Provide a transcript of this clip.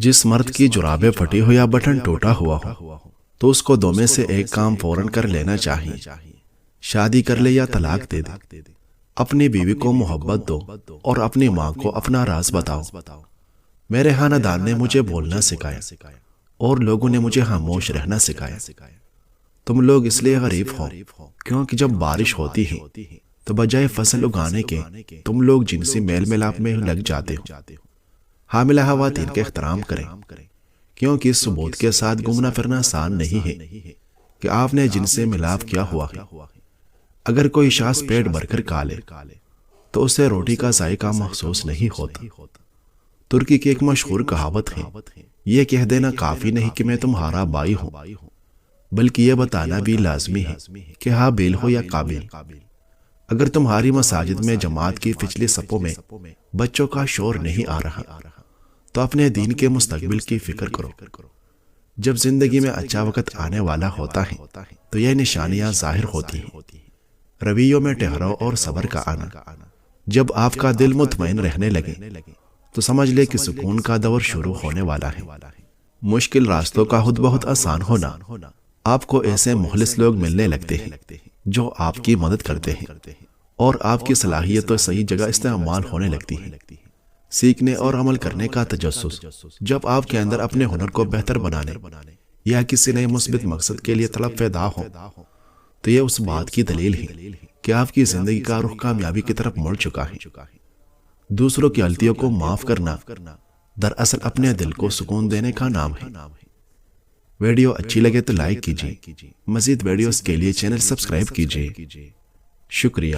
جس مرد کی جرابیں پھٹی ہو یا بٹن ٹوٹا ہوا ہو تو اس کو دو میں سے ایک کام فوراً کر لینا چاہیے، شادی کر لے یا طلاق دے دے۔ اپنی بیوی کو محبت دو اور اپنی ماں کو اپنا راز بتاؤ۔ میرے خاندان نے مجھے بولنا سکھایا اور لوگوں نے مجھے خاموش رہنا سکھایا۔ تم لوگ اس لیے غریب ہو کیونکہ جب بارش ہوتی ہے تو بجائے فصل اگانے کے تم لوگ جنسی میل ملاپ میں لگ جاتے ہو۔ حاملہ خواتین کا احترام کریں کیونکہ اس ثبوت کے ساتھ گھومنا پھرنا آسان نہیں ہے کہ آپ نے جن سے ملاپ کیا ہوا ہے۔ اگر کوئی شخص پیٹ بھر کر کھا لے تو اسے روٹی کا ذائقہ محسوس نہیں ہوتا۔ ترکی کی ایک مشہور کہاوت ہے، یہ کہہ دینا کافی نہیں کہ میں تمہارا بھائی ہوں، بلکہ یہ بتانا بھی لازمی ہے کہ حابیل ہو یا قابیل۔ اگر تمہاری مساجد میں جماعت کی پچھلی صفوں میں بچوں کا شور نہیں آ رہا تو اپنے دین کے مستقبل کی فکر کرو۔ جب زندگی میں اچھا وقت آنے والا ہوتا ہے تو یہ نشانیاں ظاہر ہوتی ہیں۔ رویوں میں ٹھہراؤ اور صبر کا آنا۔ جب آپ کا دل مطمئن رہنے لگے تو سمجھ لے کہ سکون کا دور شروع ہونے والا ہے۔ مشکل راستوں کا خود بہت آسان ہونا۔ آپ کو ایسے مخلص لوگ ملنے لگتے ہیں جو آپ کی مدد کرتے ہیں اور آپ کی صلاحیتوں صحیح جگہ استعمال ہونے لگتی ہیں۔ سیکھنے اور عمل کرنے کا تجسس۔ جب آپ کے اندر اپنے ہنر کو بہتر بنانے یا کسی نئے مثبت مقصد کے لیے طلب پیدا ہو تو یہ اس بات کی دلیل ہے کہ آپ کی زندگی کا رخ کامیابی کی طرف مڑ چکا ہے۔ دوسروں کی غلطیوں کو معاف کرنا دراصل اپنے دل کو سکون دینے کا نام ہے۔ ویڈیو اچھی لگے تو لائک کیجیے، مزید ویڈیوز کے لیے چینل سبسکرائب کیجیے۔ شکریہ۔